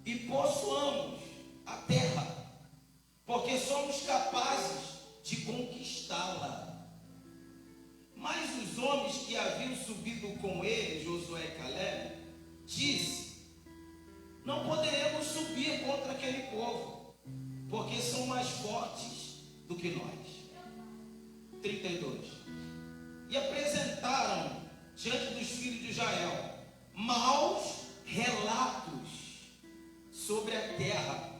e possuamos a terra, porque somos capazes de conquistá-la. Mas os homens que haviam subido com ele, Josué e Caleb, disse: não poderemos subir contra aquele povo, porque são mais fortes do que nós. 32. E apresentaram diante dos filhos de Israel maus relatos sobre a terra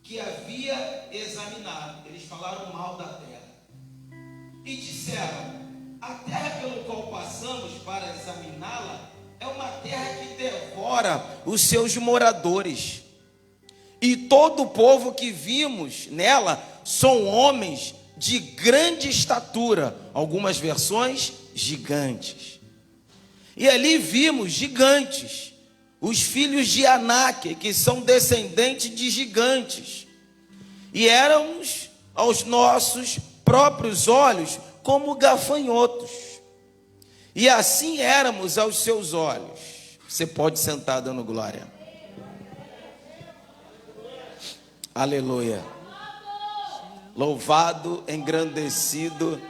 que havia examinado. Eles falaram mal da terra e disseram: a terra pelo qual passamos para examiná-la é uma terra que devora os seus moradores, e todo o povo que vimos nela são homens de grande estatura, algumas versões, gigantes. E ali vimos gigantes, os filhos de Anak, que são descendentes de gigantes, e éramos aos nossos próprios olhos como gafanhotos, e assim éramos aos seus olhos. Você pode sentar dando glória. Aleluia. Louvado, engrandecido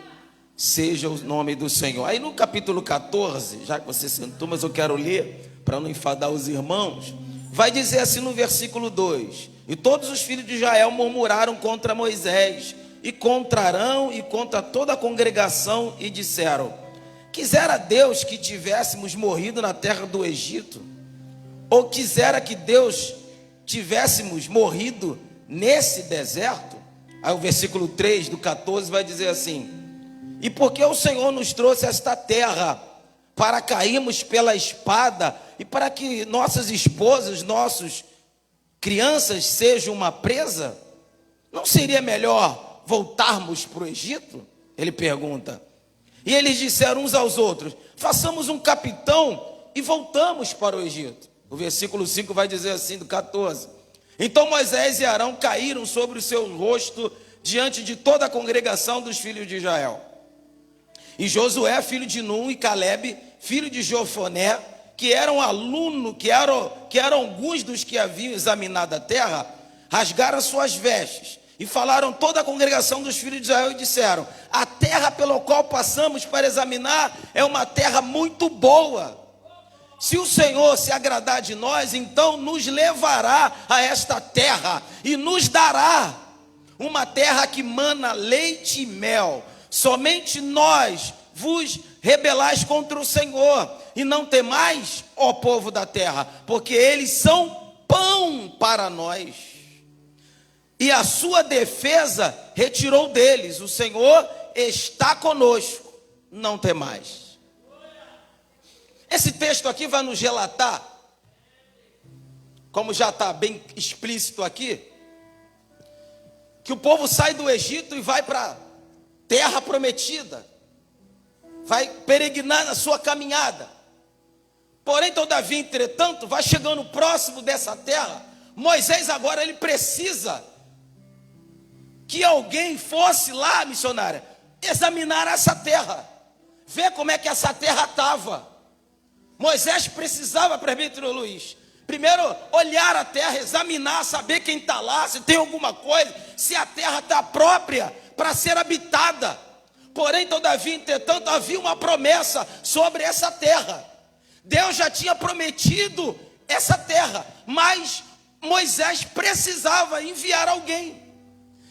seja o nome do Senhor. Aí no capítulo 14, já que você sentou, mas eu quero ler para não enfadar os irmãos, vai dizer assim no versículo 2: e todos os filhos de Israel murmuraram contra Moisés e contra Arão e contra toda a congregação e disseram: quisera Deus que tivéssemos morrido na terra do Egito, ou quisera que Deus tivéssemos morrido nesse deserto. Aí o versículo 3 do 14 vai dizer assim: e porque o Senhor nos trouxe esta terra para cairmos pela espada e para que nossas esposas, nossas crianças sejam uma presa, não seria melhor voltarmos para o Egito? Ele pergunta. E eles disseram uns aos outros: façamos um capitão e voltamos para o Egito. O versículo 5 vai dizer assim, do 14: então Moisés e Arão caíram sobre o seu rosto diante de toda a congregação dos filhos de Israel. E Josué, filho de Nun, e Caleb, filho de Jofoné, que eram alunos, que eram alguns dos que haviam examinado a terra, rasgaram suas vestes e falaram toda a congregação dos filhos de Israel e disseram: a terra pela qual passamos para examinar é uma terra muito boa. Se o Senhor se agradar de nós, então nos levará a esta terra e nos dará uma terra que mana leite e mel. Somente nós vos rebelais contra o Senhor e não temais, ó povo da terra, porque eles são pão para nós. E a sua defesa retirou deles. O Senhor está conosco, não temais. Esse texto aqui vai nos relatar, como já está bem explícito aqui, que o povo sai do Egito e vai para a terra prometida, vai peregrinar na sua caminhada. Porém, todavia, entretanto, vai chegando próximo dessa terra. Moisés agora ele precisa que alguém fosse lá, missionária, examinar essa terra, ver como é que essa terra estava. Moisés precisava, presbítero Luiz, primeiro olhar a terra, examinar, saber quem está lá, se tem alguma coisa, se a terra está própria para ser habitada. Porém, todavia, entretanto, havia uma promessa sobre essa terra. Deus já tinha prometido essa terra, mas Moisés precisava enviar alguém.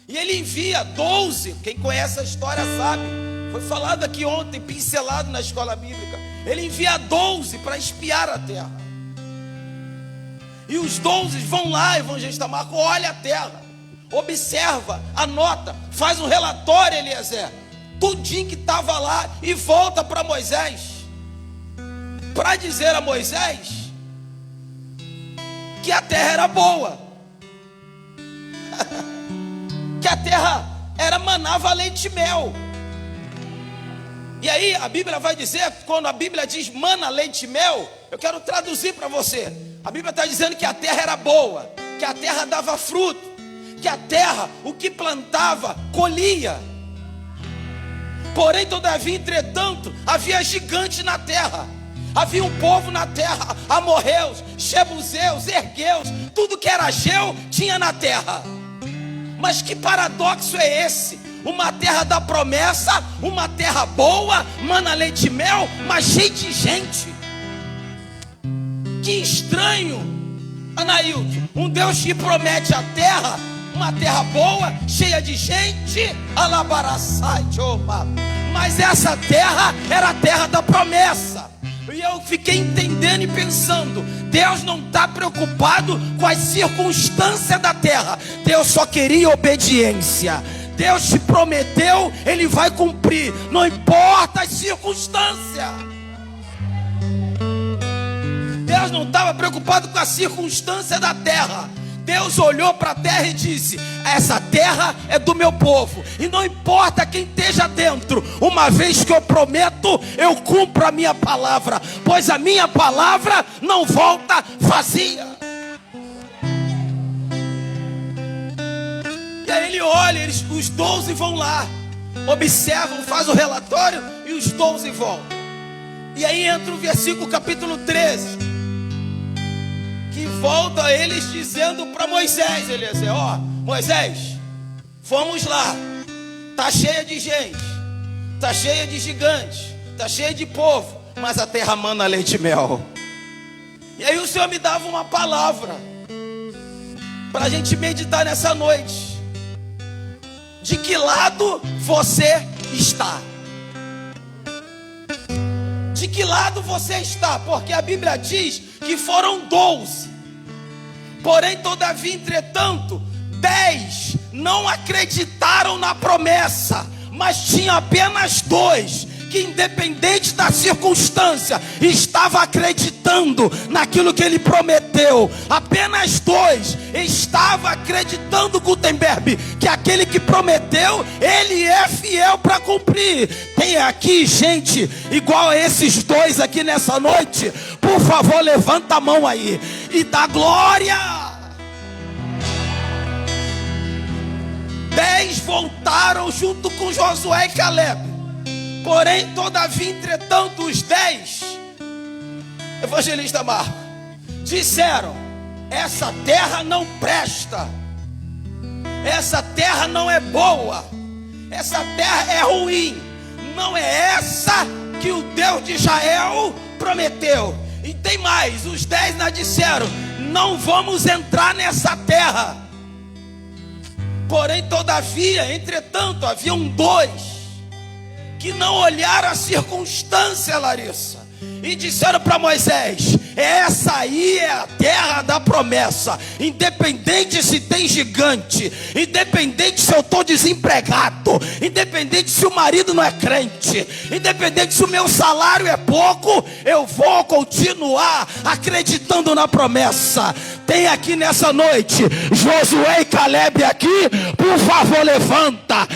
E ele envia 12, quem conhece a história sabe, foi falado aqui ontem, pincelado na escola bíblica. Ele envia 12 para espiar a terra. E os 12 vão lá, evangelista Marco, olha a terra, observa, anota, faz um relatório, Eliezer, tudinho que estava lá, e volta para Moisés, para dizer a Moisés que a terra era boa, que a terra era manava leite e mel. E aí a Bíblia vai dizer, quando a Bíblia diz mana leite e mel, eu quero traduzir para você. A Bíblia está dizendo que a terra era boa, que a terra dava fruto, que a terra, o que plantava, colhia. Porém, todavia, entretanto, havia gigante na terra. Havia um povo na terra, amorreus, jebuseus, ergueus, tudo que era geu tinha na terra. Mas que paradoxo é esse? Uma terra da promessa, uma terra boa, mana, leite e mel, mas cheia de gente. Que estranho, Anailton, um Deus que promete a terra, uma terra boa, cheia de gente, mas essa terra era a terra da promessa. E eu fiquei entendendo e pensando, Deus não está preocupado com as circunstâncias da terra, Deus só queria obediência. Deus te prometeu, Ele vai cumprir, não importa as circunstâncias. Deus não estava preocupado com a circunstância da terra. Deus olhou para a terra e disse: essa terra é do meu povo, e não importa quem esteja dentro, uma vez que eu prometo, eu cumpro a minha palavra, pois a minha palavra não volta vazia. E aí ele olha, os 12 vão lá, observam, faz o relatório, e os 12 voltam. E aí entra o versículo capítulo 13, que volta a eles dizendo para Moisés, Eliezer: ó, Moisés, vamos lá, tá cheia de gente, tá cheia de gigantes, tá cheia de povo, mas a terra mana leite e mel. E aí o Senhor me dava uma palavra para a gente meditar nessa noite. De que lado você está? De que lado você está? Porque a Bíblia diz que foram 12. Porém, todavia, entretanto, 10 não acreditaram na promessa, mas tinha apenas 2 que, independente da circunstância, estava acreditando naquilo que ele prometeu. Apenas 2 estava acreditando, Gutenberg, que aquele que prometeu, ele é fiel para cumprir. Tem aqui gente igual a esses 2 aqui nessa noite? Por favor, levanta a mão aí e dá glória. 10 voltaram junto com Josué e Caleb. Porém, todavia, entretanto, os 10, evangelista Marco, disseram: essa terra não presta, essa terra não é boa, essa terra é ruim, não é essa que o Deus de Israel prometeu. E tem mais, os 10 ainda disseram: não vamos entrar nessa terra. Porém, todavia, entretanto, haviam 2 que não olharam a circunstância, Larissa, e disseram para Moisés: essa aí é a terra da promessa. Independente se tem gigante, independente se eu estou desempregado, independente se o marido não é crente, independente se o meu salário é pouco, eu vou continuar acreditando na promessa. Tem aqui nessa noite Josué e Caleb aqui? Por favor, levanta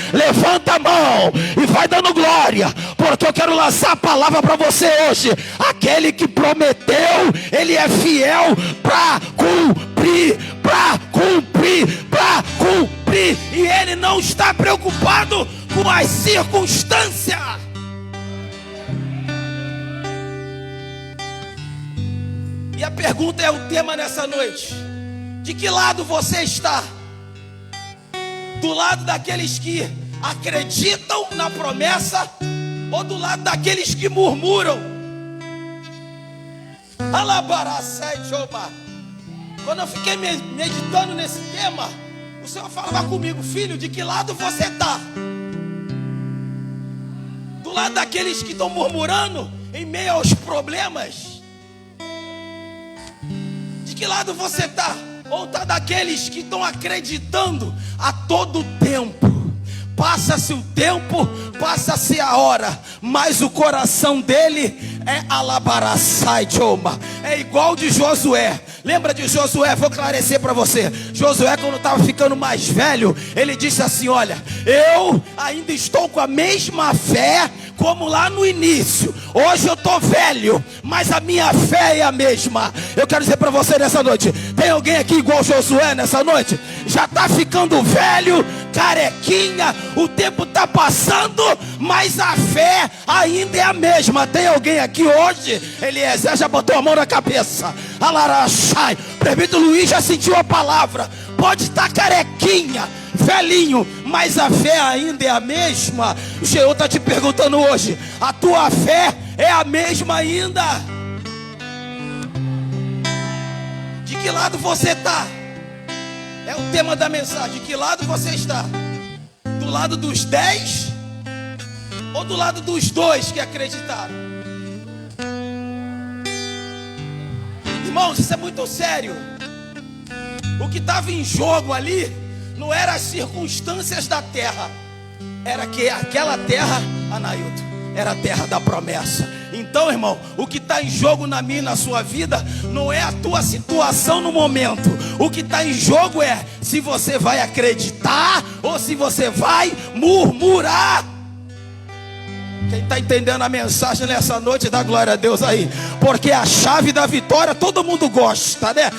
a mão e vai dando glória, porque eu quero lançar a palavra para você hoje. Aquele que prometeu, ele é fiel para cumprir, e ele não está preocupado com as circunstâncias. E a pergunta é o tema nessa noite: de que lado você está? Do lado daqueles que acreditam na promessa, ou do lado daqueles que murmuram? Quando eu fiquei meditando nesse tema, o Senhor falava comigo: filho, de que lado você está? Do lado daqueles que estão murmurando em meio aos problemas? De que lado você está? Ou está daqueles que estão acreditando a todo tempo? Passa-se o tempo, passa-se a hora, mas o coração dele é alabaraçai, Joma. É igual de Josué. Lembra de Josué? Vou esclarecer para você. Josué, quando estava ficando mais velho, ele disse assim: olha, eu ainda estou com a mesma fé como lá no início. Hoje eu estou velho, mas a minha fé é a mesma. Eu quero dizer para você nessa noite: tem alguém aqui igual Josué nessa noite? Já está ficando velho, carequinha, o tempo está passando, mas a fé ainda é a mesma. Tem alguém aqui hoje? Eliezer já botou a mão na cabeça. Alarachai. Presbítero Luiz já sentiu a palavra. Pode estar carequinha, velhinho, mas a fé ainda é a mesma. O Senhor está te perguntando hoje: a tua fé é a mesma ainda? De que lado você está? É o tema da mensagem. De que lado você está? Do lado dos 10 ou do lado dos 2 que acreditaram? Irmãos, isso é muito sério. O que estava em jogo ali não era as circunstâncias da terra, era que aquela terra, Anailton, era a terra da promessa. Então, irmão, o que está em jogo na minha e na sua vida não é a tua situação no momento. O que está em jogo é se você vai acreditar ou se você vai murmurar. Quem está entendendo a mensagem nessa noite, dá glória a Deus aí. Porque a chave da vitória todo mundo gosta, né?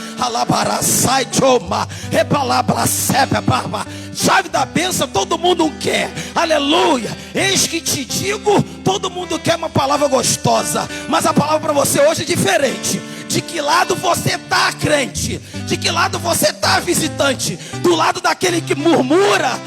Chave da bênção todo mundo quer. Aleluia. Eis que te digo, todo mundo quer uma palavra gostosa. Mas a palavra para você hoje é diferente. De que lado você está, crente? De que lado você está, visitante? Do lado daquele que murmura,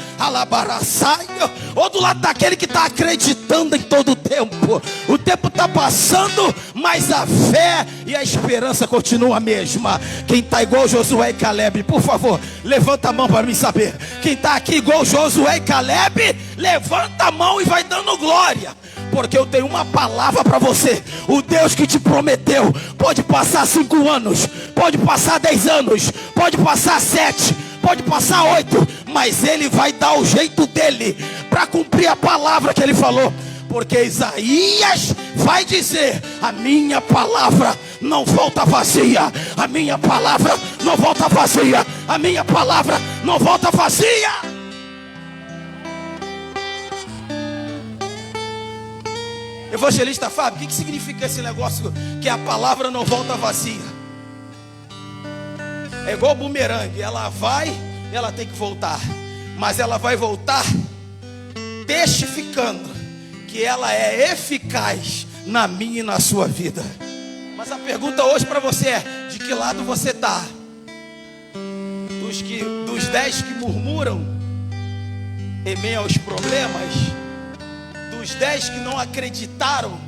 ou do lado daquele que está acreditando em todo o tempo? O tempo está passando, mas a fé e a esperança continuam a mesma. Quem está igual Josué e Caleb, por favor, levanta a mão para mim saber. Quem está aqui igual Josué e Caleb, levanta a mão e vai dando glória. Porque eu tenho uma palavra para você. O Deus que te prometeu, pode passar 5 anos, pode passar 10 anos, pode passar 7, pode passar 8, mas Ele vai dar o jeito dele para cumprir a palavra que Ele falou. Porque Isaías vai dizer: a minha palavra não volta vazia. A minha palavra não volta vazia. A minha palavra não volta vazia. Evangelista Fábio, o que significa esse negócio que a palavra não volta vazia? É igual bumerangue, ela vai e ela tem que voltar, mas ela vai voltar testificando que ela é eficaz na minha e na sua vida. Mas a pergunta hoje para você é: de que lado você está? Dos 10 que murmuram em meio aos problemas? Os 10 que não acreditaram,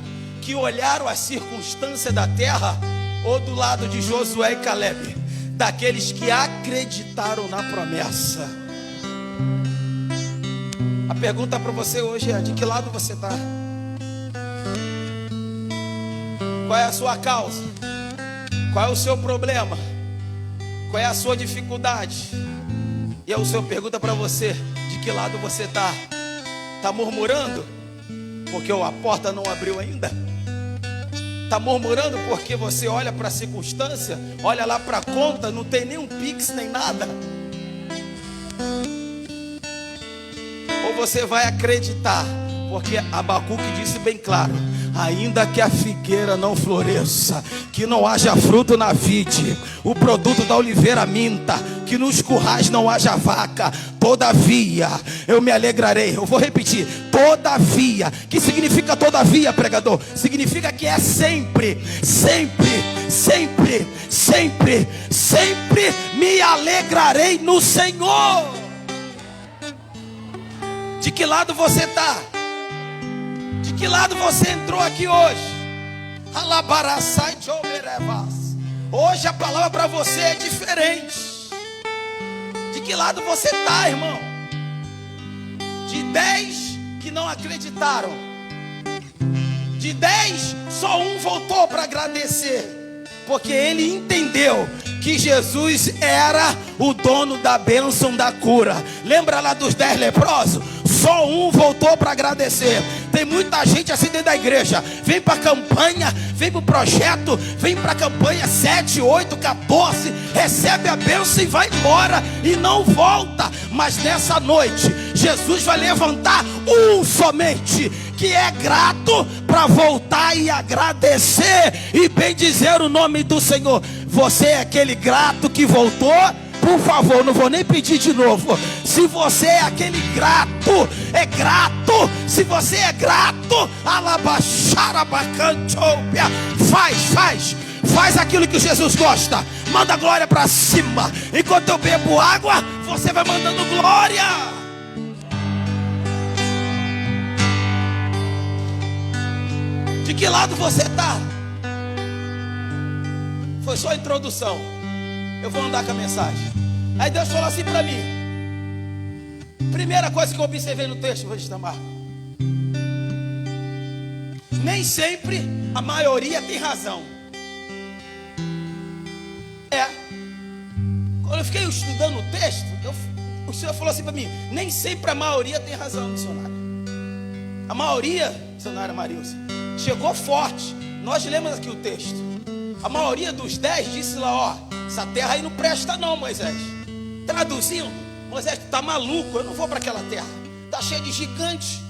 que olharam a circunstância da terra? Ou do lado de Josué e Caleb, daqueles que acreditaram na promessa? A pergunta para você hoje é: de que lado você está? Qual é a sua causa? Qual é o seu problema? Qual é a sua dificuldade? E o Senhor pergunta para você: de que lado você está? Está murmurando porque a porta não abriu ainda? Está murmurando porque você olha para a circunstância, olha lá para a conta, não tem nem um pix nem nada? Ou você vai acreditar? Porque Abacuque disse bem claro: ainda que a figueira não floresça, que não haja fruto na vide, o produto da oliveira minta, que nos currais não haja vaca, todavia eu me alegrarei. Eu vou repetir: todavia. Que significa todavia, pregador? Significa que é sempre, sempre, sempre, sempre, sempre me alegrarei no Senhor. De que lado você está? De que lado você entrou aqui hoje? Hoje a palavra para você é diferente. De que lado você está, irmão? De 10 que não acreditaram, de 10, só um voltou para agradecer, porque ele entendeu que Jesus era o dono da bênção da cura. Lembra lá dos 10 leprosos? Só um voltou para agradecer. Tem muita gente assim dentro da igreja, vem para a campanha, vem para o projeto, vem para a campanha 7, 8, 14, recebe a bênção e vai embora e não volta. Mas nessa noite Jesus vai levantar um somente que é grato para voltar e agradecer e bendizer o nome do Senhor. Você é aquele grato que voltou? Por favor, não vou nem pedir de novo. Se você é aquele grato, é grato. Se você é grato, faz aquilo que Jesus gosta. Manda glória para cima. Enquanto eu bebo água, você vai mandando glória. De que lado você está? Foi só a introdução. Eu vou andar com a mensagem. Aí Deus falou assim para mim. Primeira coisa que eu observei no texto, vou destamar. Nem sempre a maioria tem razão. Quando eu fiquei estudando o texto, o Senhor falou assim para mim: nem sempre a maioria tem razão, missionário. A maioria, missionária Marilson, chegou forte. Nós lemos aqui o texto. A maioria dos 10 disse lá: ó, essa terra aí não presta não, Moisés. Traduzindo, Moisés, tu tá maluco, eu não vou para aquela terra. Tá cheio de gigantes.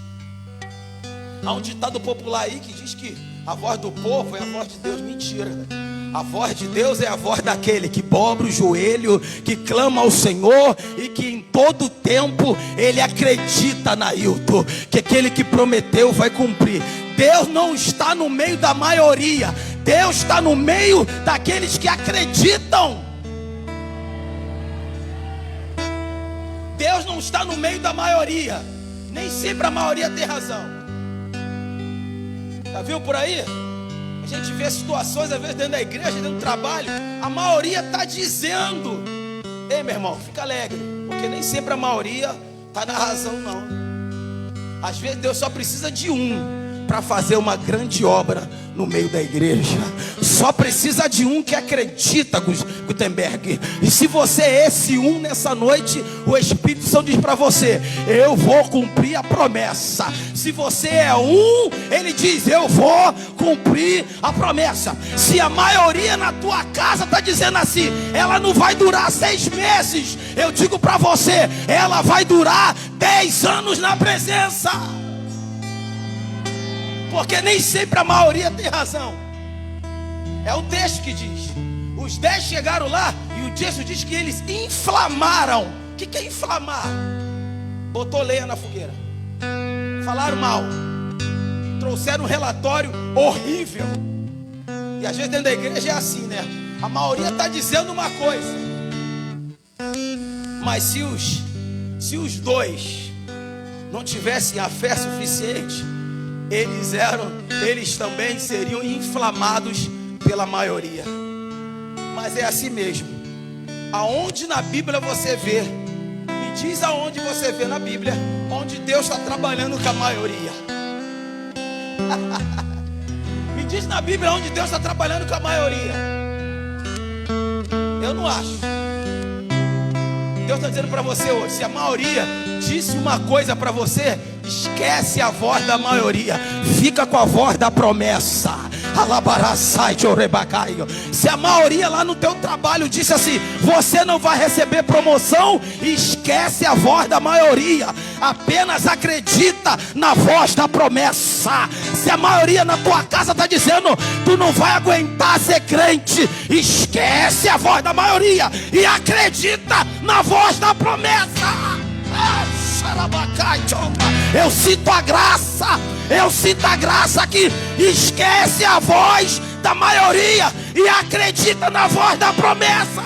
Há um ditado popular aí que diz que a voz do povo é a voz de Deus. Mentira. A voz de Deus é a voz daquele que dobra o joelho, que clama ao Senhor e que em todo tempo ele acredita, Nailton, que aquele que prometeu vai cumprir. Deus não está no meio da maioria, Deus está no meio daqueles que acreditam. Deus não está no meio da maioria. Nem sempre a maioria tem razão. Já viu por aí? A gente vê situações, às vezes dentro da igreja, dentro do trabalho, a maioria está dizendo. Ei, meu irmão, fica alegre, porque nem sempre a maioria está na razão, não. Às vezes Deus só precisa de um para fazer uma grande obra no meio da igreja. Só precisa de um que acredita, Gutenberg. E se você é esse um nessa noite, o Espírito Santo diz para você: eu vou cumprir a promessa. Se você é um, ele diz: eu vou cumprir a promessa. Se a maioria na tua casa está dizendo assim: ela não vai durar 6 meses, eu digo para você: ela vai durar 10 anos na presença. Porque nem sempre a maioria tem razão. É o texto que diz. Os 10 chegaram lá e o texto diz que eles inflamaram. O que é inflamar? Botou lenha na fogueira. Falaram mal. Trouxeram um relatório horrível. E às vezes dentro da igreja é assim, né? A maioria está dizendo uma coisa. Mas se os 2 não tivessem a fé suficiente, eles também seriam inflamados pela maioria. Mas é assim mesmo. Aonde na Bíblia você vê, me diz aonde você vê na Bíblia, onde Deus está trabalhando com a maioria. Me diz na Bíblia onde Deus está trabalhando com a maioria. Eu não acho. Deus está dizendo para você hoje: se a maioria disse uma coisa para você, esquece a voz da maioria, fica com a voz da promessa. Se a maioria lá no teu trabalho disse assim: você não vai receber promoção, esquece a voz da maioria, apenas acredita na voz da promessa. Se a maioria na tua casa está dizendo: tu não vai aguentar ser crente, esquece a voz da maioria e acredita na voz da promessa. Eu sinto a graça que esquece a voz da maioria e acredita na voz da promessa.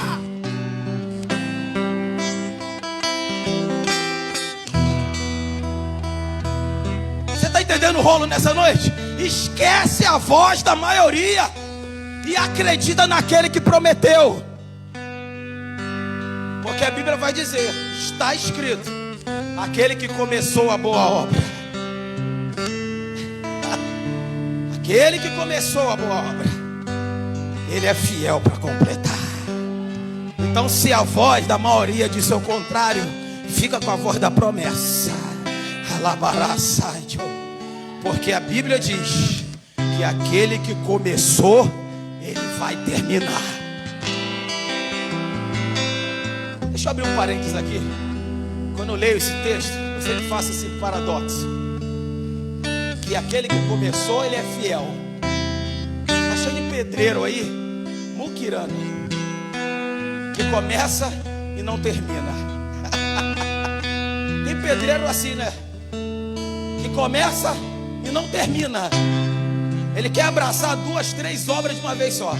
Você está entendendo o rolo nessa noite? Esquece a voz da maioria e acredita naquele que prometeu. Porque a Bíblia vai dizer, está escrito: aquele que começou a boa obra, aquele que começou a boa obra, ele é fiel para completar. Então, se a voz da maioria diz o contrário, fica com a voz da promessa. Porque a Bíblia diz que aquele que começou, ele vai terminar. Deixa eu abrir um parênteses aqui. Quando eu leio esse texto, eu sempre faço esse paradoxo. E aquele que começou, ele é fiel. Tá cheio de pedreiro aí, muquirano, que começa e não termina. Tem pedreiro assim, né? Que começa e não termina. Ele quer abraçar 2, 3 obras de uma vez só.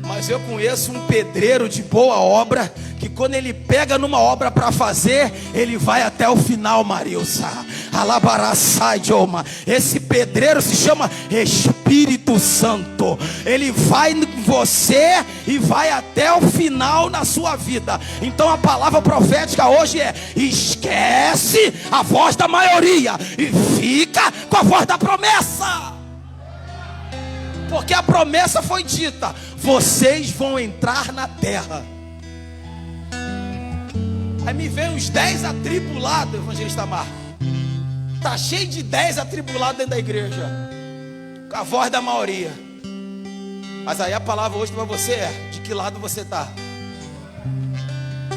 Mas eu conheço um pedreiro de boa obra, que quando ele pega numa obra para fazer, ele vai até o final, Marilsa. Alabaraçai, Joma. Esse pedreiro se chama Espírito Santo. Ele vai em você e vai até o final na sua vida. Então a palavra profética hoje é: esquece a voz da maioria e fica com a voz da promessa. Porque a promessa foi dita: vocês vão entrar na terra. Aí me vem os 10 atribulados, evangelista Marco. Está cheio de 10 atribulados dentro da igreja, com a voz da maioria. Mas aí a palavra hoje para você é: de que lado você está?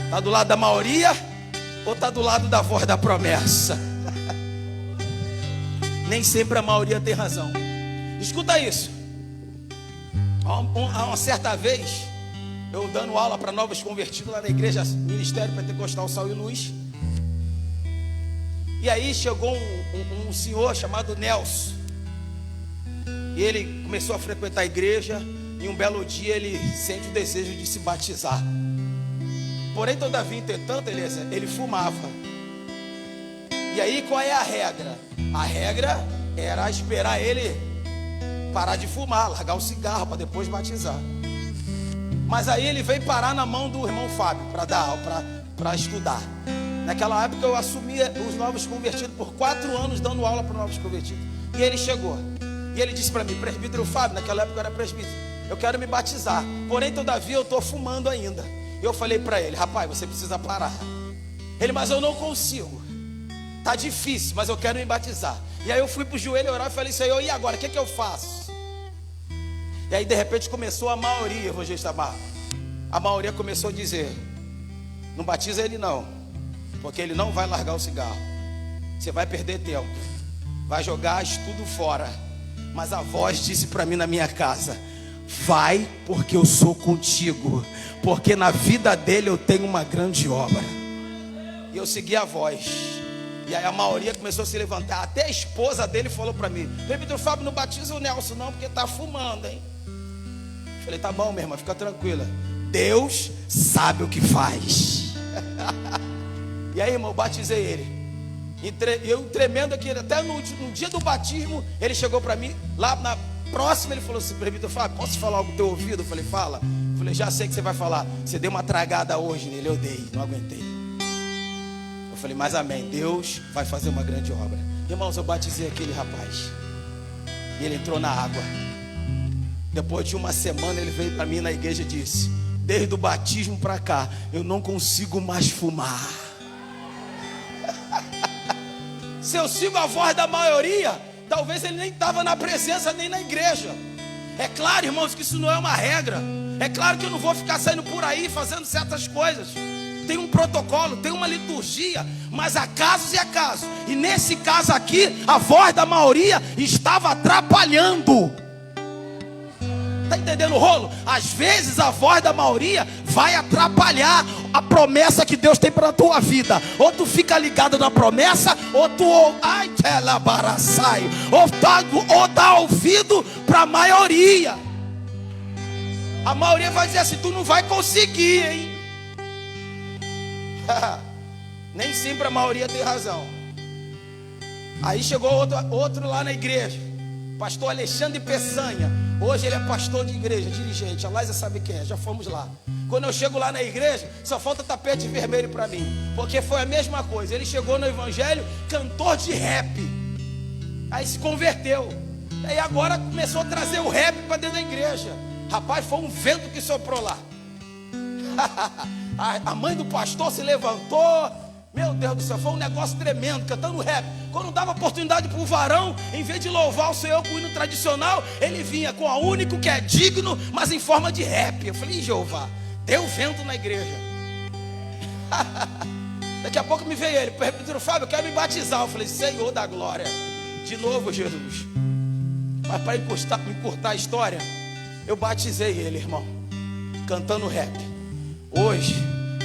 Está do lado da maioria ou está do lado da voz da promessa? Nem sempre a maioria tem razão. Escuta isso. Uma certa vez, eu dando aula para novos convertidos lá na igreja, Ministério Pentecostal Sal e Luz. E aí chegou um senhor chamado Nelson. E ele começou a frequentar a igreja. E um belo dia ele sente o desejo de se batizar. Porém, todavia, entretanto, ele fumava. E aí qual é a regra? A regra era esperar ele parar de fumar, largar o cigarro para depois batizar. Mas aí ele veio parar na mão do irmão Fábio para dar aula, para estudar. Naquela época eu assumia os novos convertidos por 4 anos dando aula para novos convertidos. E ele chegou e ele disse para mim: presbítero Fábio, naquela época eu era presbítero, eu quero me batizar, porém todavia eu estou fumando ainda. Eu falei para ele: rapaz, você precisa parar. Ele: mas eu não consigo, tá difícil, mas eu quero me batizar. E aí eu fui para o joelho orar e falei: Senhor, e agora, o que eu faço? E aí de repente começou a maioria, evangelista Marco. A maioria começou a dizer: não batiza ele não, porque ele não vai largar o cigarro. Você vai perder tempo, vai jogar estudo fora. Mas a voz disse para mim na minha casa: vai, porque eu sou contigo, porque na vida dele eu tenho uma grande obra. E eu segui a voz. E aí a maioria começou a se levantar. Até a esposa dele falou para mim: presbítero Fábio, não batiza o Nelson não, porque tá fumando, hein? Falei: tá bom, minha irmã, fica tranquila, Deus sabe o que faz. E aí, irmão, eu batizei ele. E eu tremendo aqui, até no dia do batismo, ele chegou para mim, lá na próxima, ele falou assim: presbítero Fábio, posso falar algo no teu ouvido? Eu falei: fala. Eu falei: já sei que você vai falar. Você deu uma tragada hoje nele. Eu dei, não aguentei. Eu falei: mas amém, Deus vai fazer uma grande obra. Irmãos, eu batizei aquele rapaz e ele entrou na água. Depois de uma semana ele veio para mim na igreja e disse: desde o batismo para cá eu não consigo mais fumar. Se eu sigo a voz da maioria, talvez ele nem estava na presença nem na igreja. É claro, irmãos, que isso não é uma regra. É claro que eu não vou ficar saindo por aí fazendo certas coisas. Tem um protocolo, tem uma liturgia, mas há casos e há casos. E nesse caso aqui, a voz da maioria estava atrapalhando. Está entendendo o rolo? Às vezes a voz da maioria vai atrapalhar a promessa que Deus tem para a tua vida. Ou tu fica ligado na promessa, ou tu ou dá ouvido para a maioria. A maioria vai dizer assim: tu não vai conseguir, hein? Nem sempre a maioria tem razão. Aí chegou outro lá na igreja, pastor Alexandre Peçanha. Hoje ele é pastor de igreja, dirigente. A Laisa sabe quem é, já fomos lá. Quando eu chego lá na igreja, só falta tapete vermelho para mim, porque foi a mesma coisa. Ele chegou no evangelho, cantor de rap, aí se converteu. Aí agora começou a trazer o rap para dentro da igreja. Rapaz, foi um vento que soprou lá. A mãe do pastor se levantou. Meu Deus do céu, foi um negócio tremendo, cantando rap. Quando dava oportunidade para o varão, em vez de louvar o Senhor com o hino tradicional, ele vinha com o único que é digno, mas em forma de rap. Eu falei: Jeová, deu vento na igreja. Daqui a pouco me veio ele: presbítero Fábio, eu quero me batizar. Eu falei: Senhor da glória, De novo, Jesus. Mas para encurtar a história, eu batizei ele, irmão, cantando rap. Hoje,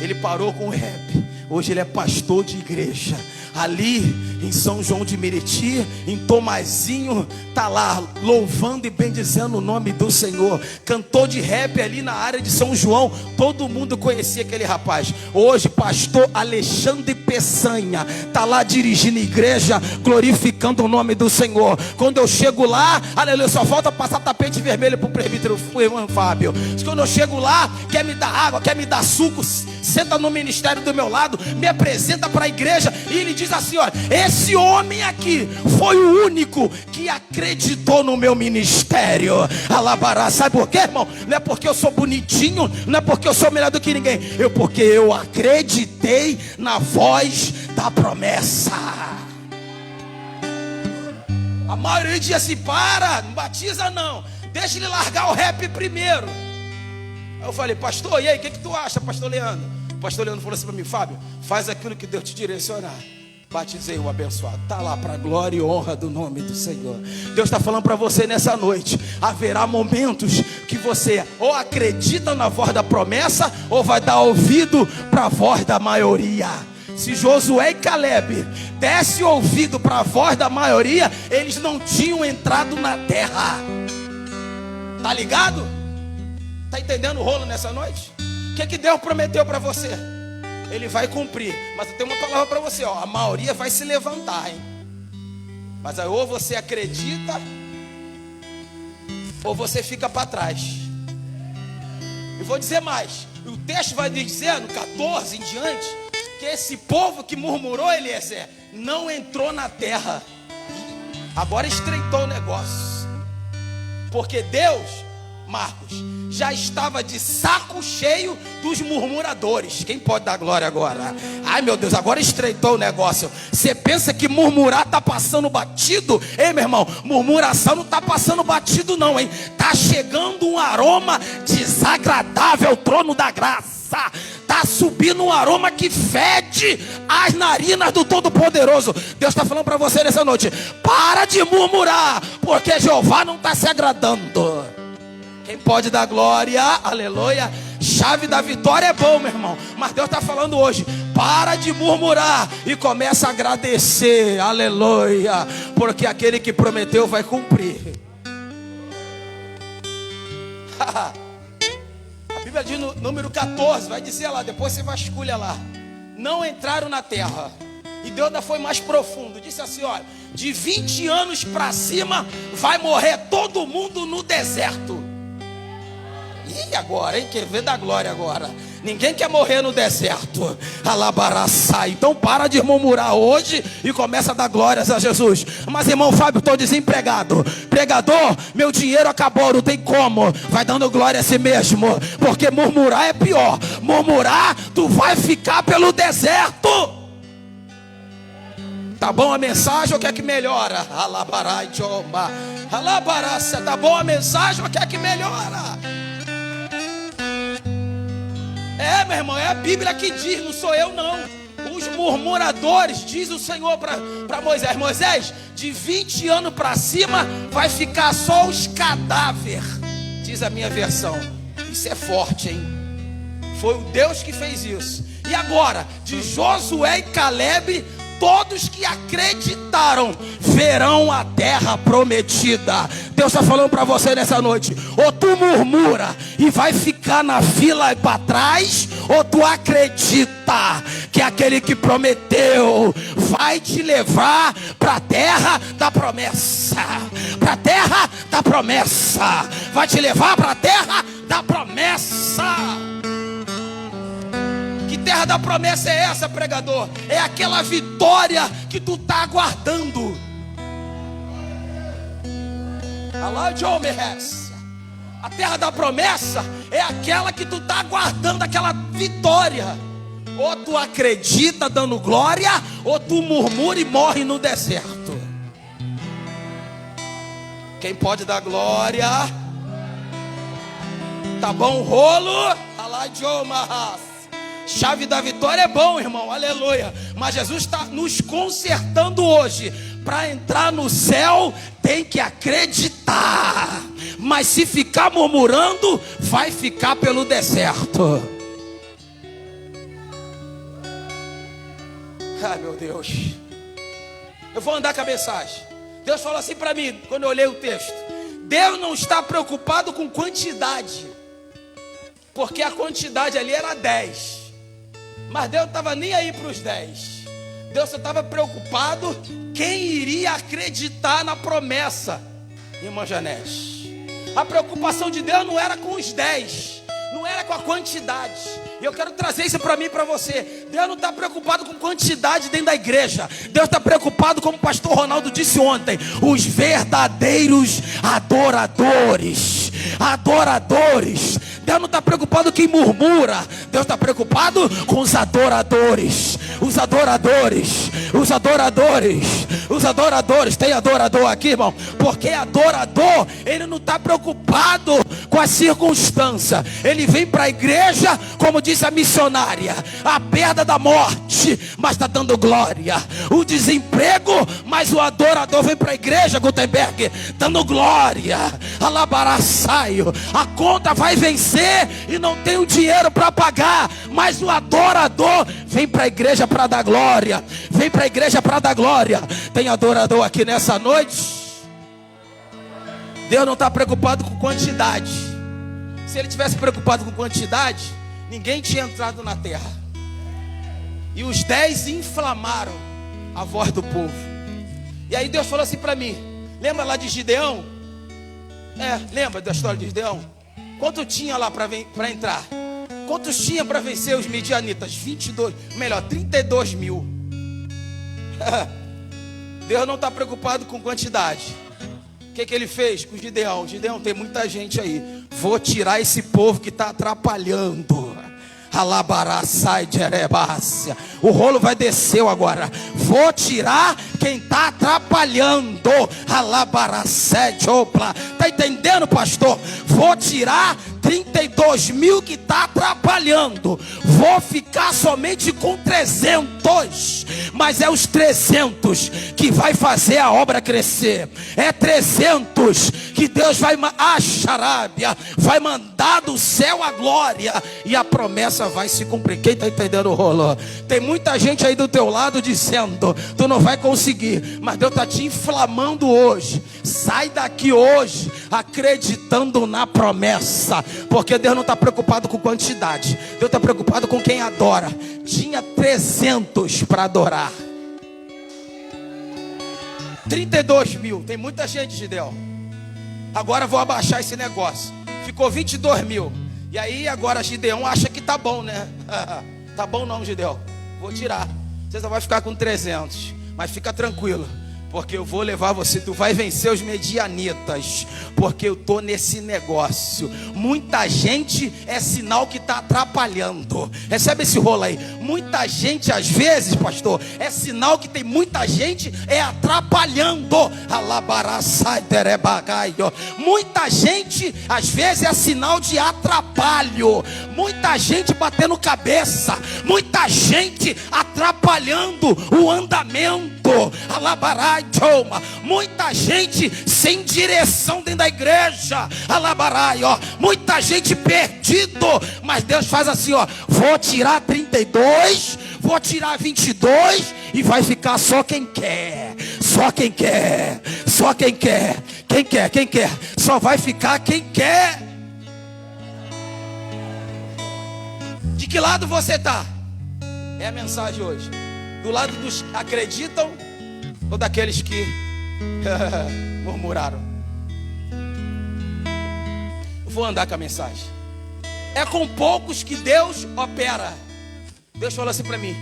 ele parou com o rap. Hoje ele é pastor de igreja. Ali em São João de Meriti, em Tomazinho, tá lá louvando e bendizendo o nome do Senhor. Cantor de rap ali na área de São João, todo mundo conhecia aquele rapaz. Hoje pastor Alexandre Peçanha tá lá dirigindo igreja, glorificando o nome do Senhor. Quando eu chego lá, aleluia, só falta passar tapete vermelho pro presbítero irmão Fábio. Quando eu chego lá, quer me dar água, quer me dar suco, senta no ministério do meu lado, me apresenta para a igreja e ele diz assim: olha, esse homem aqui foi o único que acreditou no meu ministério. Alabará, sabe por quê, irmão? Não é porque eu sou bonitinho, não é porque eu sou melhor do que ninguém, porque eu acreditei na voz da promessa. A maioria diz assim: para, não batiza não, deixa ele largar o rap primeiro. Aí eu falei: pastor, e aí, o que tu acha, pastor Leandro? O pastor Leandro falou assim para mim: Fábio, faz aquilo que Deus te direcionar. Batizei o abençoado. Está lá para a glória e honra do nome do Senhor. Deus está falando para você nessa noite: haverá momentos que você ou acredita na voz da promessa, ou vai dar ouvido para a voz da maioria. Se Josué e Caleb desse ouvido para a voz da maioria, eles não tinham entrado na terra. Tá ligado? Tá entendendo o rolo nessa noite? O que Deus prometeu para você? Ele vai cumprir. Mas eu tenho uma palavra para você, ó. A maioria vai se levantar, hein? Mas aí ou você acredita, ou você fica para trás. Eu vou dizer mais. O texto vai dizer, no 14 em diante, que esse povo que murmurou, Eliezer, não entrou na terra. Agora estreitou o negócio. Porque Deus, Marcos, já estava de saco cheio dos murmuradores. Quem pode dar glória agora? Ai meu Deus, agora estreitou o negócio. Você pensa que murmurar está passando batido? Ei meu irmão, murmuração não está passando batido não, hein? Está chegando um aroma desagradável ao trono da graça. Está subindo um aroma que fede as narinas do Todo-Poderoso. Deus está falando para você nessa noite: para de murmurar, porque Jeová não está se agradando. Quem pode dar glória, aleluia. Chave da vitória é bom, meu irmão, mas Deus está falando hoje: para de murmurar e começa a agradecer, aleluia, porque aquele que prometeu vai cumprir. A Bíblia diz no número 14, vai dizer lá, depois você vasculha lá: não entraram na terra. E Deus ainda foi mais profundo, disse assim: olha, de 20 anos para cima vai morrer todo mundo no deserto. E agora, hein? Quer ver da glória agora? Ninguém quer morrer no deserto. Alabaraçá. Então para de murmurar hoje e começa a dar glórias a Jesus. Mas irmão Fábio, estou desempregado. Pregador, meu dinheiro acabou, não tem como. Vai dando glória a si mesmo, porque murmurar é pior. Murmurar, tu vai ficar pelo deserto. Tá bom a mensagem ou quer que melhora? Alabarai chomba. Alabaraça. Tá bom a mensagem ou quer que melhora? É, meu irmão, é a Bíblia que diz, não sou eu não. Os murmuradores, diz o Senhor para Moisés: Moisés, de 20 anos para cima vai ficar só os cadáveres. Diz a minha versão. Isso é forte, hein? Foi o Deus que fez isso. E agora, de Josué e Caleb, todos que acreditaram verão a terra prometida. Deus está falando para você nessa noite: ou tu murmura e vai ficar na fila para trás, ou tu acredita que aquele que prometeu vai te levar para a terra da promessa. Para a terra da promessa. Vai te levar para a terra da promessa. Que terra da promessa é essa, pregador? É aquela vitória que tu está aguardando. A terra da promessa é aquela que tu está aguardando, aquela vitória. Ou tu acredita dando glória, ou tu murmura e morre no deserto. Quem pode dar glória? Tá bom o rolo? Chave da vitória é bom, irmão, aleluia. Mas Jesus está nos consertando hoje. Para entrar no céu tem que acreditar. Mas se ficar murmurando, vai ficar pelo deserto. Ai, meu Deus. Eu vou andar com a mensagem. Deus falou assim para mim, quando eu olhei o texto: Deus não está preocupado com quantidade, porque a quantidade ali era 10. Mas Deus não estava nem aí para os 10. Deus só estava preocupado quem iria acreditar na promessa. Irmã Janete, a preocupação de Deus não era com os 10, não era com a quantidade. E eu quero trazer isso para mim e para você. Deus não está preocupado com quantidade dentro da igreja. Deus está preocupado, como o pastor Ronaldo disse ontem, os verdadeiros adoradores. Adoradores. Deus não está preocupado com quem murmura. Deus está preocupado com os adoradores. Os adoradores. Os adoradores. Os adoradores. Tem adorador aqui, irmão? Porque adorador, ele não está preocupado com a circunstância. Ele vem para a igreja, como diz a missionária, a perda da morte, mas está dando glória. O desemprego, mas o adorador vem para a igreja, Gutenberg, dando glória. Alabaraçaio. A conta vai vencer e não tem o dinheiro para pagar, mas o adorador vem para a igreja para dar glória. Vem para a igreja para dar glória. Tem adorador aqui nessa noite? Deus não está preocupado com quantidade. Se ele tivesse preocupado com quantidade, ninguém tinha entrado na terra. E os 10 inflamaram a voz do povo. E aí Deus falou assim para mim: lembra lá de Gideão? Lembra da história de Gideão? Quanto tinha lá para entrar? Quantos tinha para vencer os midianitas? 32 mil. Deus não está preocupado com quantidade. O que ele fez com Gideão? Gideão, tem muita gente aí. Vou tirar esse povo que está atrapalhando. Alabaraçai de Erebácia. O rolo vai descer agora. Vou tirar quem está atrapalhando. Alabaraçai de Opla. Está entendendo, pastor? Vou tirar 32 mil que está atrapalhando. Vou ficar somente com 300. Mas é os 300 que vai fazer a obra crescer. É 300 que Deus vai vai mandar do céu a glória. E a promessa vai se cumprir. Quem está entendendo o rolo? Tem muita gente aí do teu lado dizendo: tu não vai conseguir. Mas Deus está te inflamando hoje. Sai daqui hoje acreditando na promessa. Porque Deus não está preocupado com quantidade. Deus está preocupado com quem adora. Tinha 300 para adorar. 32 mil. Tem muita gente, Gideão. Agora vou abaixar esse negócio. Ficou 22 mil. E aí agora Gideão acha que tá bom, né? Tá bom não, Gideão. Vou tirar. Você só vai ficar com 300. Mas fica tranquilo, porque eu vou levar você. Tu vai vencer os medianitas, porque eu tô nesse negócio. Muita gente é sinal que está atrapalhando. Recebe esse rolo aí. Muita gente, às vezes, pastor, é sinal que tem muita gente atrapalhando. Muita gente, às vezes, é sinal de atrapalho. Muita gente batendo cabeça. Muita gente atrapalhando o andamento. Muita gente sem direção dentro da igreja. Muita gente perdido. Mas Deus faz assim, ó: vou tirar 32, vou tirar 22 e vai ficar só quem quer. Só quem quer. Só quem quer. Quem quer? Quem quer? Só vai ficar quem quer. De que lado você está? É a mensagem hoje. Do lado dos que acreditam ou daqueles que murmuraram? Eu vou andar com a mensagem. É com poucos que Deus opera. Deus falou assim para mim: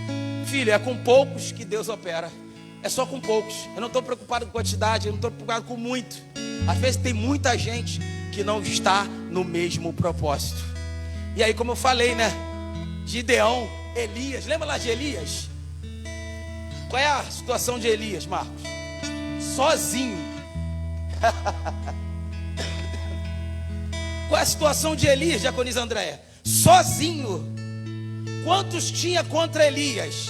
filho, é com poucos que Deus opera. É só com poucos. Eu não estou preocupado com quantidade, eu não estou preocupado com muito. Às vezes tem muita gente que não está no mesmo propósito. E aí, como eu falei, né? Gideão, Elias, lembra lá de Elias? Qual é a situação de Elias, Marcos? Sozinho. Qual é a situação de Elias, diaconisa Andréia? Sozinho. Quantos tinha contra Elias?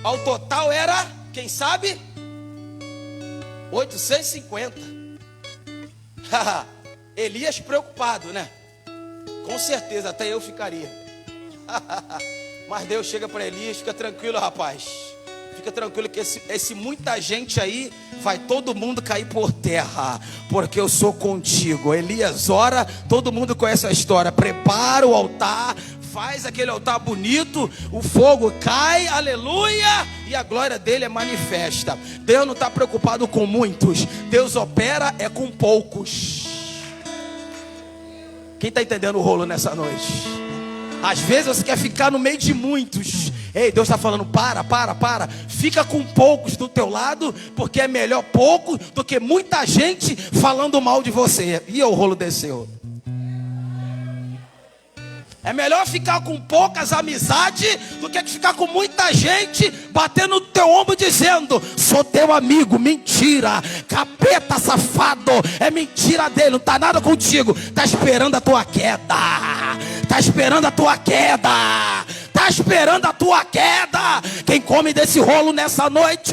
Ao total era, quem sabe? 850. Elias preocupado, né? Com certeza, até eu ficaria. Mas Deus chega para Elias: fica tranquilo, rapaz. Fica tranquilo que esse muita gente aí, vai todo mundo cair por terra, porque eu sou contigo. Elias ora, todo mundo conhece a história. Prepara o altar, faz aquele altar bonito, o fogo cai, aleluia, e a glória dele é manifesta. Deus não está preocupado com muitos, Deus opera com poucos. Quem está entendendo o rolo nessa noite? Às vezes você quer ficar no meio de muitos. Ei, Deus está falando: para. Fica com poucos do teu lado, porque é melhor pouco do que muita gente falando mal de você. E o rolo desceu. É melhor ficar com poucas amizades do que ficar com muita gente batendo no teu ombro dizendo: sou teu amigo. Mentira, capeta safado, é mentira dele, não está nada contigo, está esperando a tua queda. Está esperando a tua queda. Está esperando a tua queda. Quem come desse rolo nessa noite?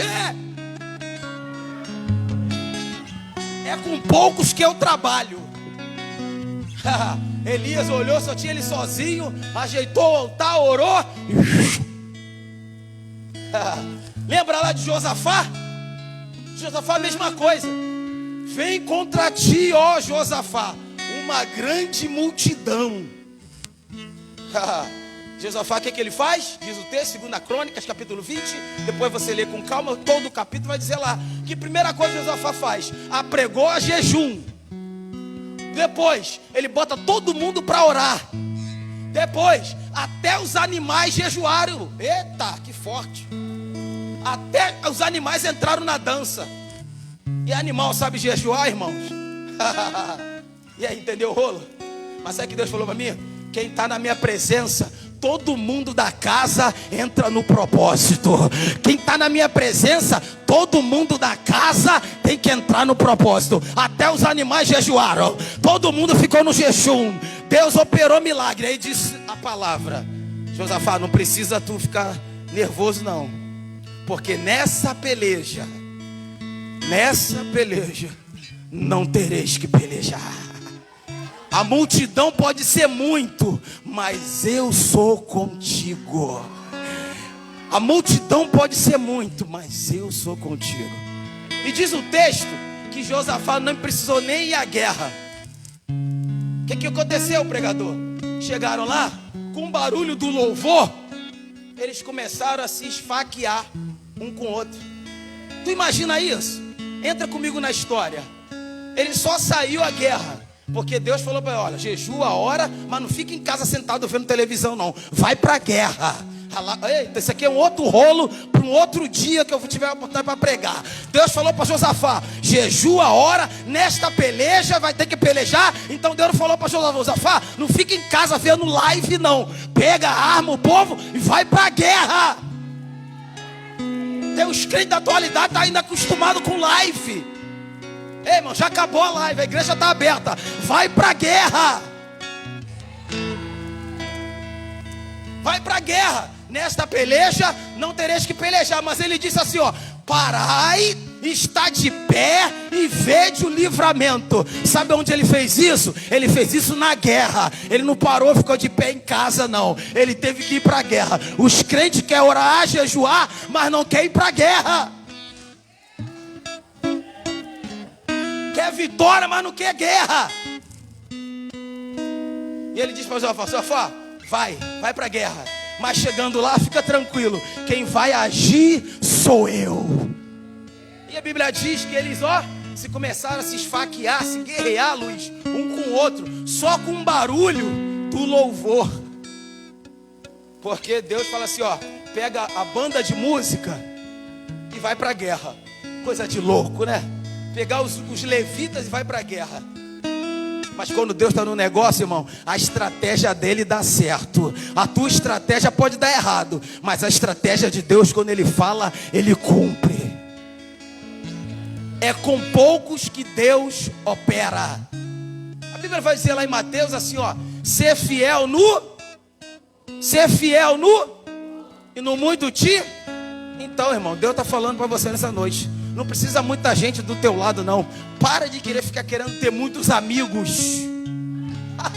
É com poucos que eu trabalho. Elias olhou, só tinha ele sozinho, ajeitou o altar, orou. Lembra lá de Josafá? Josafá, a mesma coisa. Vem contra ti, ó Josafá, uma grande multidão. Josafá, o que ele faz? Diz o texto, 2 Crônicas, capítulo 20. Depois você lê com calma, todo o capítulo vai dizer lá que primeira coisa Josafá faz: apregou a jejum. Depois, ele bota todo mundo para orar. Depois, até os animais jejuaram. Eita, que forte. Até os animais entraram na dança. E animal sabe jejuar, irmãos? E aí, entendeu o rolo? Mas sabe o que Deus falou para mim? Quem está na minha presença, todo mundo da casa entra no propósito. Quem está na minha presença, todo mundo da casa tem que entrar no propósito. Até os animais jejuaram, todo mundo ficou no jejum. Deus operou milagre. Aí disse a palavra: Josafá, não precisa tu ficar nervoso não, porque nessa peleja não tereis que pelejar. A multidão pode ser muito, mas eu sou contigo. A multidão pode ser muito, mas eu sou contigo. E diz o texto que Josafá não precisou nem ir à guerra. O que aconteceu, pregador? Chegaram lá, com o barulho do louvor, eles começaram a se esfaquear um com o outro. Tu imagina isso? Entra comigo na história. Ele só saiu à guerra porque Deus falou para ele: olha, jejua a hora, mas não fica em casa sentado vendo televisão não, vai para a guerra. Eita, isso aqui é um outro rolo para um outro dia que eu tiver a oportunidade para pregar. Deus falou para Josafá: jejua a hora, nesta peleja vai ter que pelejar. Então Deus falou para Josafá: não fica em casa vendo live não, pega a arma, o povo, e vai para a guerra. Tem os crentes da atualidade tá ainda acostumado com live. Ei, irmão, já acabou a live, a igreja está aberta. Vai para a guerra. Vai para a guerra. Nesta peleja não tereis que pelejar. Mas ele disse assim, ó: parai, está de pé e vede o livramento. Sabe onde ele fez isso? Ele fez isso na guerra. Ele não parou, ficou de pé em casa não. Ele teve que ir para a guerra. Os crentes querem orar, jejuar, mas não querem ir para a guerra. Quer vitória, mas não quer guerra. E ele diz para Josafá: vai para a guerra, mas chegando lá, fica tranquilo, quem vai agir sou eu. E a Bíblia diz que eles, se começaram a se esfaquear, se guerrear, Luiz, um com o outro, só com o barulho do louvor. Porque Deus fala assim, pega a banda de música e vai para a guerra. Coisa de louco, né? Pegar os levitas e vai para a guerra. Mas quando Deus está no negócio, irmão, a estratégia dele dá certo. A tua estratégia pode dar errado, mas a estratégia de Deus, quando ele fala, ele cumpre. É com poucos que Deus opera. A Bíblia vai dizer lá em Mateus assim, ser fiel no... ser fiel no e no muito te. Então, irmão, Deus está falando para você nessa noite. Não precisa muita gente do teu lado, não. Para de ficar querendo ter muitos amigos.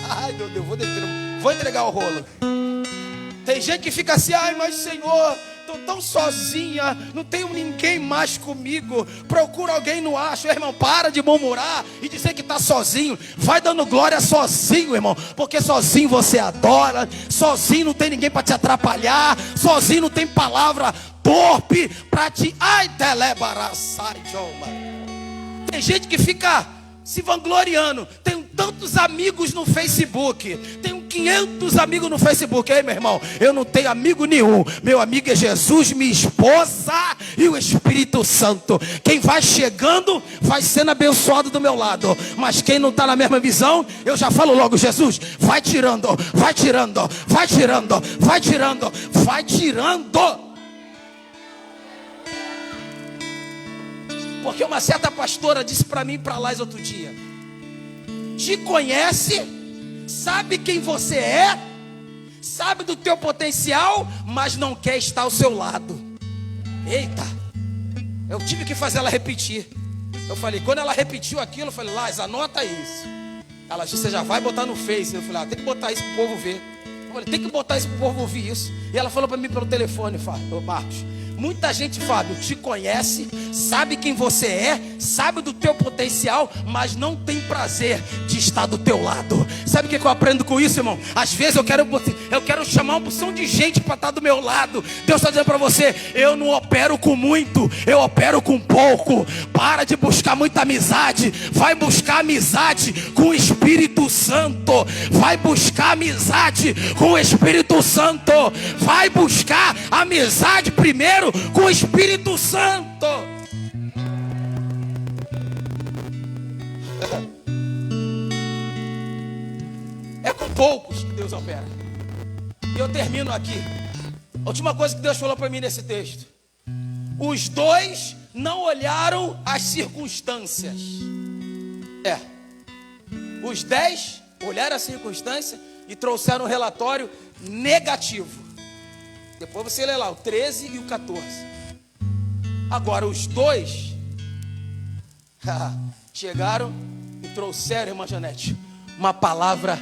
Ai, meu Deus, vou entregar o rolo. Tem gente que fica assim: ai, mas Senhor, estou tão sozinha, não tenho ninguém mais comigo, procura alguém, não acho. Irmão, para de murmurar e dizer que está sozinho. Vai dando glória sozinho, irmão, porque sozinho você adora, sozinho não tem ninguém para te atrapalhar, sozinho não tem palavra torpe para te... Ai, telebaraçai, Joma. Tem gente que fica se vangloriando. Tenho tantos amigos no Facebook, tenho 500 amigos no Facebook. Ei, meu irmão, eu não tenho amigo nenhum. Meu amigo é Jesus, minha esposa e o Espírito Santo. Quem vai chegando vai sendo abençoado do meu lado, mas quem não está na mesma visão, eu já falo logo: Jesus, vai tirando, vai tirando, vai tirando, vai tirando, vai tirando. Porque uma certa pastora disse para mim, para lá outro dia: te conhece, sabe quem você é, sabe do teu potencial, mas não quer estar ao seu lado. Eita, eu tive que fazer ela repetir. Eu falei, quando ela repetiu aquilo, eu falei: Lás, anota isso. Ela disse: você já vai botar no Face? Eu falei: tem que botar isso para o povo ver. Eu falei: tem que botar isso para o povo ouvir isso. E ela falou para mim pelo telefone: Fábio, Marcos, muita gente, Fábio, te conhece, sabe quem você é, sabe do teu potencial, mas não tem prazer de estar do teu lado. Sabe o que eu aprendo com isso, irmão? Às vezes eu quero chamar uma porção de gente para estar do meu lado. Deus está dizendo para você: eu não opero com muito, eu opero com pouco. Para de buscar muita amizade, vai buscar amizade com o Espírito Santo. Vai buscar amizade com o Espírito Santo. Vai buscar amizade primeiro com o Espírito Santo. É com poucos que Deus opera. E eu termino aqui. A última coisa que Deus falou para mim nesse texto: os dois não olharam as circunstâncias. Os 10 olharam a circunstância e trouxeram um relatório negativo. Depois você lê lá o 13 e o 14. Agora os dois chegaram e trouxeram, irmã Janete, uma palavra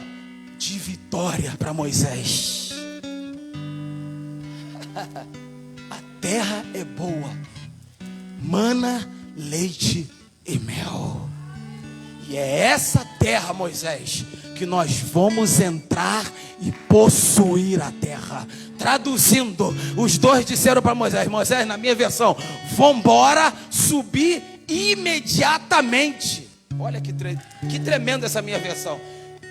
de vitória para Moisés. A terra é boa, mana, leite e mel. E é essa terra, Moisés, que nós vamos entrar e possuir a terra. Traduzindo, os dois disseram para Moisés: Moisés, na minha versão, vambora, subir imediatamente. Olha que tremenda essa minha versão.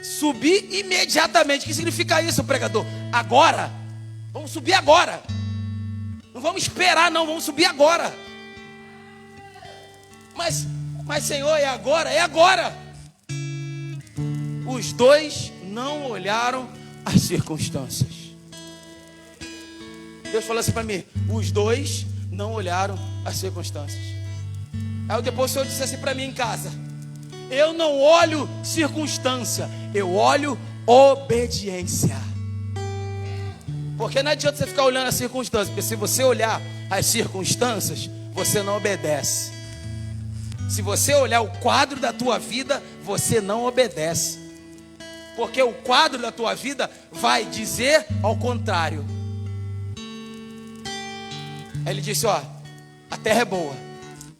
Subir imediatamente. O que significa isso, pregador? Agora. Vamos subir agora. Não vamos esperar, não, vamos subir agora. Mas Senhor, é agora? É agora. Os dois não olharam as circunstâncias. Deus falou assim para mim: os dois não olharam as circunstâncias. Aí depois o Senhor disse assim para mim em casa: eu não olho circunstância, eu olho obediência. Porque não adianta você ficar olhando as circunstâncias, porque se você olhar as circunstâncias, você não obedece. Se você olhar o quadro da tua vida, você não obedece. Porque o quadro da tua vida vai dizer ao contrário. Aí ele disse: ó, a terra é boa.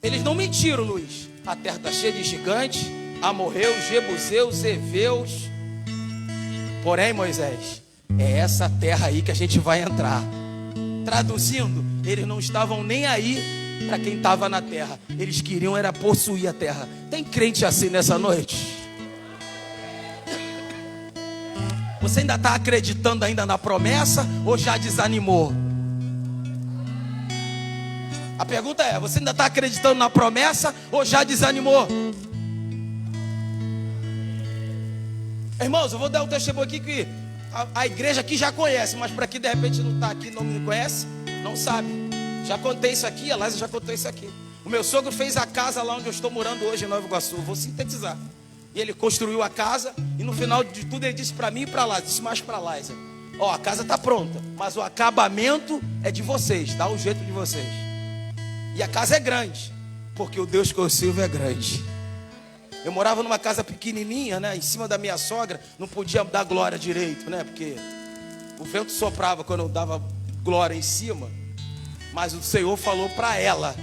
Eles não mentiram, Luiz. A terra está cheia de gigantes, amorreus, jebuseus, heveus. Porém, Moisés, é essa terra aí que a gente vai entrar. Traduzindo, eles não estavam nem aí para quem estava na terra. Eles queriam era possuir a terra. Tem crente assim nessa noite? Você ainda está acreditando ainda na promessa ou já desanimou? A pergunta é: você ainda está acreditando na promessa ou já desanimou? Irmãos, eu vou dar um testemunho aqui que a igreja aqui já conhece, mas para quem de repente não está aqui, não me conhece, não sabe. Já contei isso aqui, aliás, eu já contei isso aqui. O meu sogro fez a casa lá onde eu estou morando hoje, em Nova Iguaçu. Vou sintetizar. E ele construiu a casa e no final de tudo ele disse para mim e para lá, disse mais para lá: Ó, a casa está pronta, mas o acabamento é de vocês, dá o jeito de vocês. E a casa é grande, porque o Deus que eu sirvo é grande. Eu morava numa casa pequenininha, né, em cima da minha sogra, não podia dar glória direito, né, porque o vento soprava quando eu dava glória em cima. Mas o Senhor falou para ela,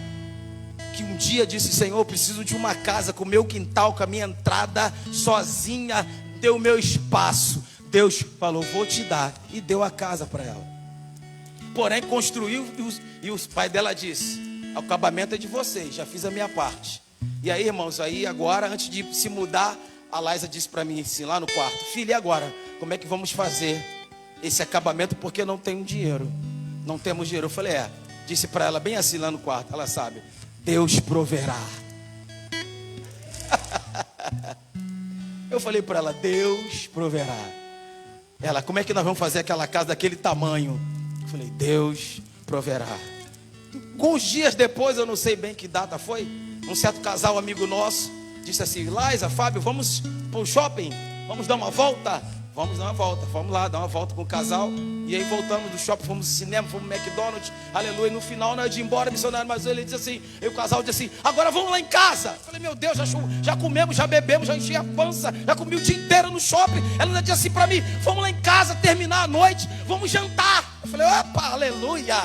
que um dia disse: Senhor, eu preciso de uma casa com o meu quintal, com a minha entrada sozinha, deu o meu espaço. Deus falou: vou te dar, e deu a casa para ela. Porém construiu, e o pai dela disse: o acabamento é de vocês, já fiz a minha parte. E aí, irmãos, aí agora, antes de se mudar, a Laisa disse para mim assim, lá no quarto: filha, e agora? Como é que vamos fazer esse acabamento? Porque não tenho dinheiro, não temos dinheiro. Eu falei: disse para ela bem assim lá no quarto, ela sabe: Deus proverá. Eu falei para ela: Deus proverá. Ela: como é que nós vamos fazer aquela casa daquele tamanho? Eu falei: Deus proverá. Alguns dias depois, eu não sei bem que data foi, um certo casal amigo nosso disse assim: Laisa, Fábio, vamos para o shopping? Vamos dar uma volta? Vamos dar uma volta, vamos lá, dar uma volta com o casal. E aí voltamos do shopping, fomos no cinema, fomos no McDonald's, aleluia. E no final, na hora de ir embora, missionário, mas ele disse assim, e o casal disse assim: agora vamos lá em casa. Eu falei: meu Deus, já comemos, já bebemos, já enchi a pança, já comi o dia inteiro no shopping. Ela ainda disse assim para mim: vamos lá em casa, terminar a noite, vamos jantar. Eu falei: opa, aleluia.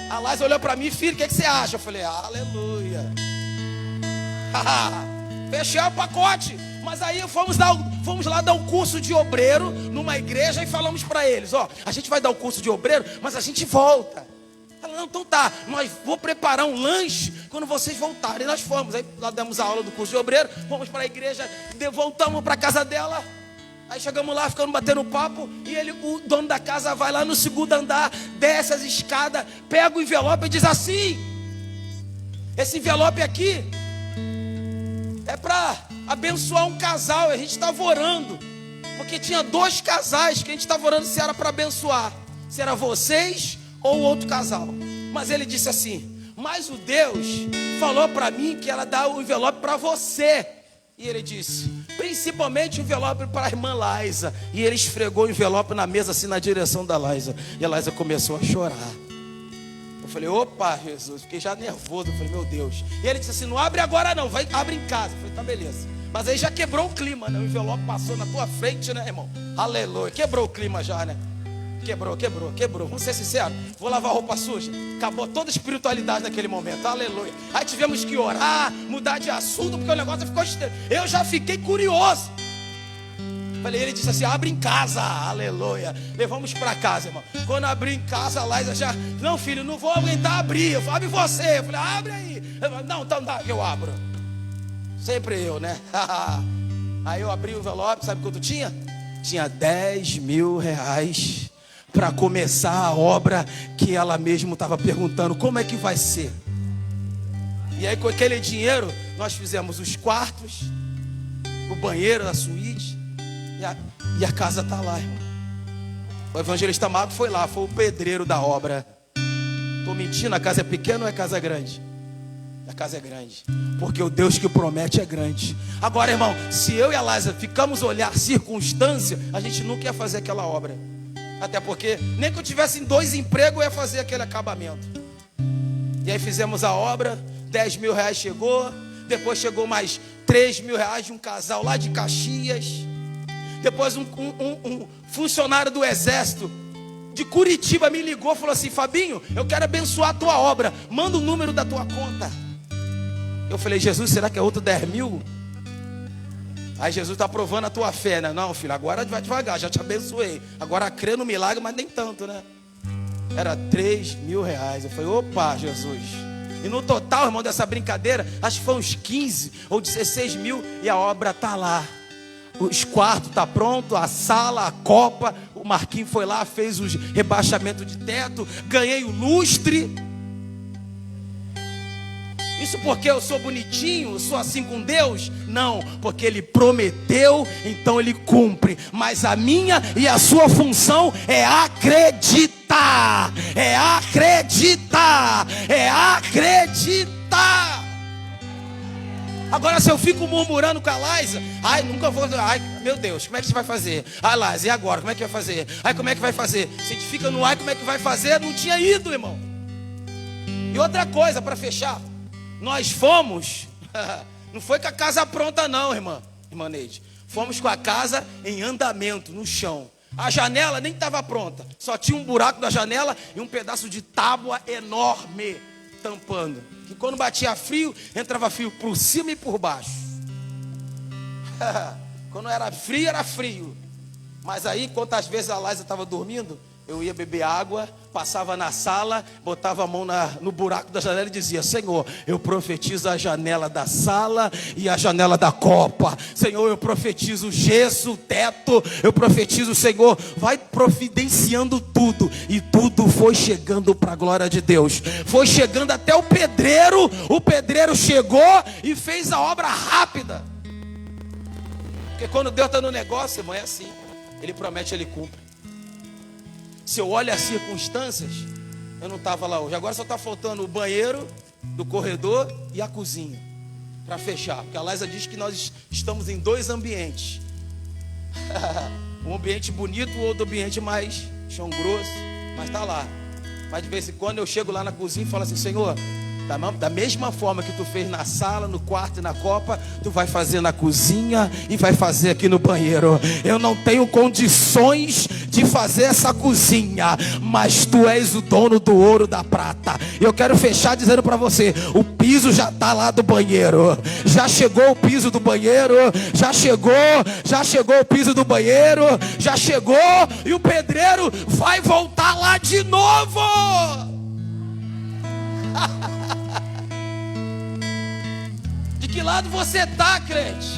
A Laisa olhou para mim: filho, o que você acha? Eu falei: aleluia. Fechei o pacote. Mas aí fomos lá dar um curso de obreiro numa igreja e falamos para eles: ó, a gente vai dar o curso de obreiro, mas a gente volta. Ela: não, então tá, nós vou preparar um lanche quando vocês voltarem. Nós fomos, aí lá demos a aula do curso de obreiro, fomos para a igreja, voltamos para a casa dela. Aí chegamos lá, ficamos batendo papo, e o dono da casa vai lá no segundo andar, desce as escadas, pega o envelope e diz assim: esse envelope aqui é para abençoar um casal. A gente estava orando, porque tinha 2 casais que a gente estava orando se era para abençoar, se era vocês ou outro casal. Mas ele disse assim: mas o Deus falou para mim que ela dá o envelope para você. E ele disse: principalmente o envelope para a irmã Laisa. E ele esfregou o envelope na mesa assim na direção da Laisa. E a Laisa começou a chorar. Eu falei: opa, Jesus, fiquei já nervoso. Eu falei: meu Deus. E ele disse assim: não abre agora não, abre em casa. Eu falei: tá, beleza. Mas aí já quebrou o clima, né? O envelope passou na tua frente, né, irmão? Aleluia, quebrou o clima já, né? Quebrou. Vamos ser sinceros, vou lavar roupa suja. Acabou toda a espiritualidade naquele momento, aleluia. Aí tivemos que orar, mudar de assunto, porque o negócio ficou estranho. Eu já fiquei curioso. Falei: ele disse assim: abre em casa, aleluia. Levamos para casa, irmão. Quando abri em casa, a Laisa já: não, filho, não vou aguentar abrir. Eu falei: abre você. Eu falei: abre aí. Eu falei: não, então dá, eu abro. Sempre eu, né? Aí eu abri o envelope, sabe quanto tinha? Tinha 10 mil reais para começar a obra que ela mesma estava perguntando: como é que vai ser? E aí com aquele dinheiro nós fizemos os quartos, o banheiro, a suíte, e a casa está lá, irmão. O evangelista Marco foi lá, foi o pedreiro da obra. Estou mentindo? A casa é pequena ou é casa grande? A casa é grande, porque o Deus que promete é grande. Agora, irmão, se eu e a Laisa ficamos a olhar circunstância, a gente nunca ia fazer aquela obra. Até porque nem que eu tivesse 2 empregos, eu ia fazer aquele acabamento. E aí fizemos a obra, 10 mil reais chegou. Depois chegou mais 3 mil reais de um casal lá de Caxias. Depois um funcionário do exército de Curitiba me ligou e falou assim: Fabinho, eu quero abençoar a tua obra, manda o número da tua conta. Eu falei: Jesus, será que é outro 10 mil? Aí Jesus está provando a tua fé, né? Não, filho, agora vai devagar, já te abençoei. Agora crê no milagre, mas nem tanto, né? Era 3 mil reais. Eu falei: opa, Jesus. E no total, irmão, dessa brincadeira, acho que foi uns 15 ou 16 mil. E a obra está lá. Os quartos estão prontos, a sala, a copa. O Marquinhos foi lá, fez os rebaixamentos de teto. Ganhei o lustre. Isso porque eu sou bonitinho, sou assim com Deus? Não, porque Ele prometeu, então Ele cumpre. Mas a minha e a sua função é acreditar. É acreditar. É acreditar. Agora se eu fico murmurando com a Laisa, ai, nunca vou, ai, meu Deus, como é que você vai fazer? Ai, Laisa, e agora, como é que vai fazer? Ai, como é que vai fazer? Se a gente fica no ai, como é que vai fazer? Não tinha ido, irmão. E outra coisa, para fechar, nós fomos, não foi com a casa pronta não, irmã Neide. Fomos com a casa em andamento, no chão. A janela nem estava pronta, só tinha um buraco da janela e um pedaço de tábua enorme tampando. Que quando batia frio, entrava frio por cima e por baixo. Quando era frio. Mas aí, quantas vezes a Laisa estava dormindo, eu ia beber água, passava na sala, botava a mão no buraco da janela e dizia: Senhor, eu profetizo a janela da sala e a janela da copa. Senhor, eu profetizo o gesso, o teto. Eu profetizo, Senhor, vai providenciando tudo. E tudo foi chegando para a glória de Deus. Foi chegando até o pedreiro. O pedreiro chegou e fez a obra rápida. Porque quando Deus está no negócio, irmão, é assim. Ele promete, Ele cumpre. Se eu olho as circunstâncias, eu não estava lá hoje. Agora só está faltando o banheiro do corredor e a cozinha para fechar. Porque a Laisa diz que nós estamos em 2 ambientes. Um ambiente bonito, o outro ambiente mais chão grosso. Mas está lá. Mas de vez em quando eu chego lá na cozinha e falo assim: Senhor, da mesma forma que tu fez na sala, no quarto e na copa, tu vai fazer na cozinha e vai fazer aqui no banheiro. Eu não tenho condições de fazer essa cozinha, mas tu és o dono do ouro, da prata. E eu quero fechar dizendo para você: o piso já está lá do banheiro. Já chegou o piso do banheiro. Já chegou o piso do banheiro. Já chegou, e o pedreiro vai voltar lá de novo. De que lado você está, crente?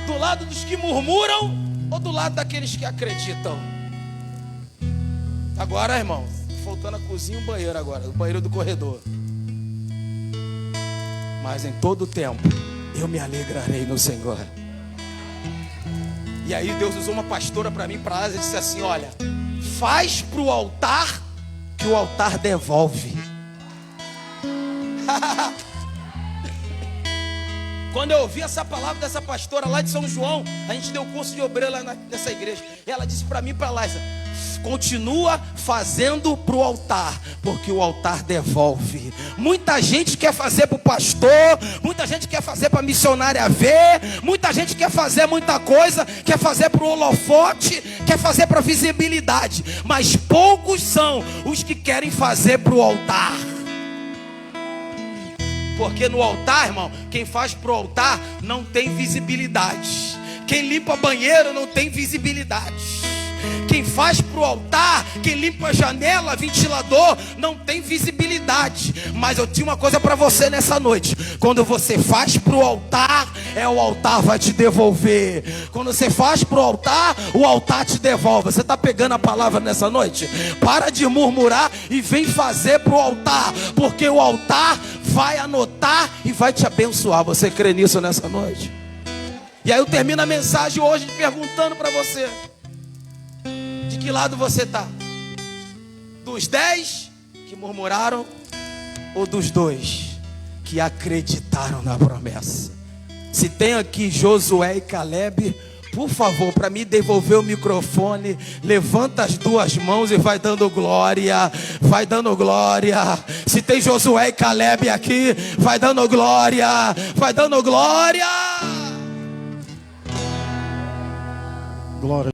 Do lado dos que murmuram ou do lado daqueles que acreditam? Agora, irmão, faltando a cozinha e o banheiro agora, o banheiro do corredor. Mas em todo tempo eu me alegrarei no Senhor. E aí Deus usou uma pastora para mim, para Asa, e disse assim: olha, faz para o altar que o altar devolve. Quando eu ouvi essa palavra dessa pastora lá de São João, a gente deu curso de obreiro lá nessa igreja. Ela disse para mim e para Laisa: continua fazendo para o altar, porque o altar devolve. Muita gente quer fazer para o pastor, muita gente quer fazer para a missionária ver, muita gente quer fazer muita coisa, quer fazer para o holofote, quer fazer para a visibilidade, mas poucos são os que querem fazer para o altar. Porque no altar, irmão, quem faz pro altar não tem visibilidade. Quem limpa banheiro não tem visibilidade. Quem faz pro altar, quem limpa a janela, ventilador, não tem visibilidade. Mas eu tinha uma coisa para você nessa noite: quando você faz pro altar, o altar vai te devolver. Quando você faz pro altar, o altar te devolve. Você está pegando a palavra nessa noite? Para de murmurar e vem fazer pro altar, porque o altar vai anotar e vai te abençoar. Você crê nisso nessa noite? E aí eu termino a mensagem hoje perguntando para você: de que lado você está? Dos 10 que murmuraram ou dos 2 que acreditaram na promessa? Se tem aqui Josué e Caleb, por favor, para me devolver o microfone, levanta as 2 mãos e vai dando glória. Vai dando glória. Se tem Josué e Caleb aqui, vai dando glória. Vai dando glória. Glória.